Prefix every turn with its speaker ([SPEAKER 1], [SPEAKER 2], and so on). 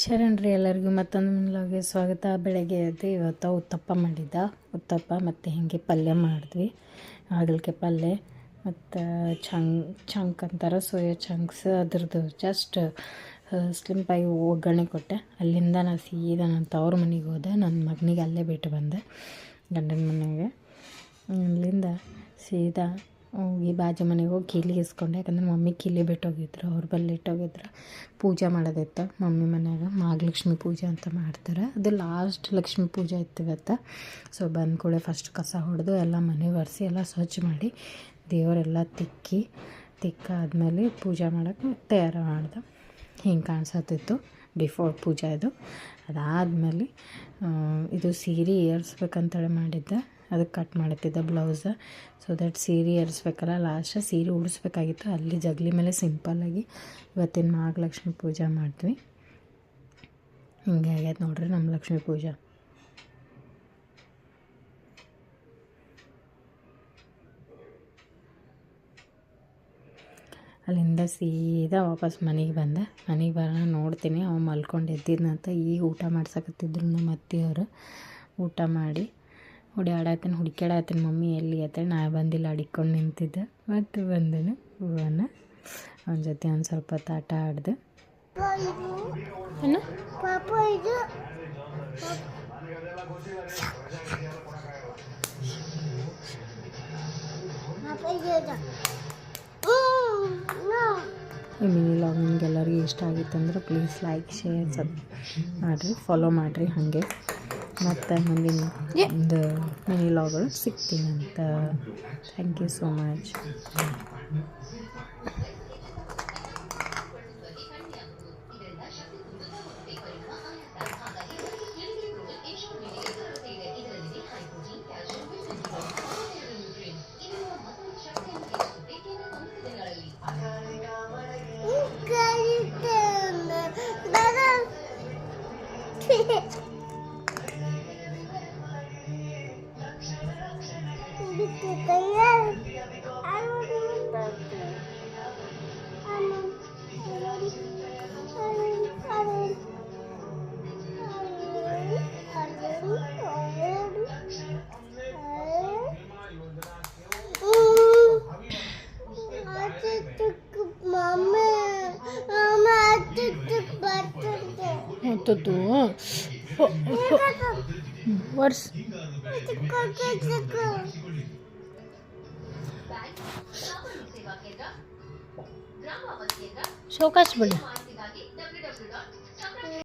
[SPEAKER 1] ಶರಣ್ರಿ ಎಲ್ಲರಿಗೂ ಮತ್ತೊಂದು ಮಿನ್ಲಾಗೆ ಸ್ವಾಗತ. ಬೆಳಗ್ಗೆ ಎದ್ದು ಇವತ್ತು ಉತ್ತಪ್ಪ ಮಾಡಿದ್ದ. ಉತ್ತಪ್ಪ ಮತ್ತು ಹೀಗೆ ಪಲ್ಯ ಮಾಡಿದ್ವಿ, ಹಾಗಲಕಾಯಿ ಪಲ್ಯ ಮತ್ತು ಚಂಕ್ ಅಂತಾರೆ, ಸೋಯಾ ಚಂಕ್ಸ್. ಅದ್ರದ್ದು ಜಸ್ಟ್ ಸ್ಲಿಂಪಾಗಿ ಒಗ್ಗರಣೆ ಕೊಟ್ಟೆ. ಅಲ್ಲಿಂದ ನಾನು ಸೀದಾ ನನ್ನ ತವ್ರ ಮನೆಗೆ ಹೋದೆ. ನನ್ನ ಮಗನಿಗೆ ಅಲ್ಲೇ ಬಿಟ್ಟು ಬಂದೆ, ಗಂಡನ ಮನೆಗೆ. ಅಲ್ಲಿಂದ ಸೀದಾ ಹೋಗಿ ಬಾಜು ಮನೆಗೆ ಹೋಗಿ ಕೀಲಿ ಇಸ್ಕೊಂಡೆ. ಯಾಕಂದ್ರೆ ಮಮ್ಮಿ ಕೀಲಿ ಬಿಟ್ಟೋಗಿದ್ರು, ಅವ್ರ ಬಲ್ಲಿ ಇಟ್ಟೋಗಿದ್ರು. ಪೂಜೆ ಮಾಡೋದಿತ್ತು ಮಮ್ಮಿ ಮನ್ಯಾಗ. ಮಹಾಲಕ್ಷ್ಮಿ ಪೂಜೆ ಅಂತ ಮಾಡ್ತಾರೆ, ಅದು ಲಾಸ್ಟ್ ಲಕ್ಷ್ಮೀ ಪೂಜೆ ಇತ್ತು ಇವತ್ತು. ಸೊ ಬಂದ ಕೂಡಲೇ ಫಸ್ಟ್ ಕಸ ಹೊಡೆದು ಎಲ್ಲ ಮನೆ ಒರೆಸಿ ಎಲ್ಲ ಸ್ವಚ್ಛ ಮಾಡಿ ದೇವರೆಲ್ಲ ತಿಕ್ಕಾದ್ಮೇಲೆ ಪೂಜೆ ಮಾಡೋಕ್ಕೆ ತಯಾರು ಮಾಡ್ದೆ. ಹಿಂಗೆ ಕಾಣಿಸತ್ತಿತ್ತು ಬಿಫೋರ್ ಪೂಜೆ ಇದು. ಅದಾದಮೇಲೆ ಇದು ಸೀರೆ ಏರಿಸ್ಬೇಕಂತೇಳಿ ಮಾಡಿದ್ದೆ, ಅದಕ್ಕೆ ಕಟ್ ಮಾಡುತ್ತಿದ್ದೆ ಬ್ಲೌಸ್. ಸೊ ದಟ್ ಸೀರೆ ಏರಿಸ್ಬೇಕಲ್ಲ, ಲಾಸ್ಟ್ ಸೀರೆ ಉಡಿಸ್ಬೇಕಾಗಿತ್ತು. ಅಲ್ಲಿ ಜಗಲಿ ಮೇಲೆ ಸಿಂಪಲ್ಲಾಗಿ ಇವತ್ತಿನ ಮಹಾಲಕ್ಷ್ಮಿ ಪೂಜೆ ಮಾಡಿದ್ವಿ. ಹಿಂಗೆ ಆಗ್ಯದ ನೋಡ್ರಿ ನಮ್ಮ ಲಕ್ಷ್ಮೀ ಪೂಜೆ. ಅಲ್ಲಿಂದ ಸೀದಾ ವಾಪಸ್ ಮನೆಗೆ ಬಂದೆ. ಮನೆಗೆ ಬರೋಣ ನೋಡ್ತೀನಿ ಅವ ಮಲ್ಕೊಂಡು ಎದ್ದಿದ್ನಂತ. ಈಗ ಊಟ ಮಾಡ್ಸಕತ್ತಿದ್ರು ನಮ್ಮ ಅತ್ತೆಯವರು. ಊಟ ಮಾಡಿ ಹುಡುಕ್ಯಾಡತ್ತೀನಿ ಮಮ್ಮಿ ಎಲ್ಲಿ ಅಂತೇಳಿ. ನಾ ಬಂದಿಲ್ಲ, ಅಡಿಕೊಂಡು ನಿಂತಿದ್ದೆ. ಮತ್ತು ಬಂದನು ಹೂವನ್ನ ಅವನ ಜೊತೆ ಒಂದು ಸ್ವಲ್ಪ ಆಟ ಆಡಿದೆ. ಈ ಮಿನಿ ವ್ಲಾಗ್ ನಿಮ್ಗೆಲ್ಲರಿಗೂ ಇಷ್ಟ ಆಗಿತ್ತಂದ್ರೆ ಪ್ಲೀಸ್ ಲೈಕ್, ಶೇರ್, ಮಾಡಿರಿ, ಫಾಲೋ ಮಾಡಿರಿ. ಹಾಗೆ ಮತ್ತು ಮುಂದಿನ ಒಂದು ಮಿನಿ ವ್ಲಾಗ್ಗಳು ಸಿಗ್ತೀನಿ ಅಂತ. Thank you so much. What's शोकाश बोले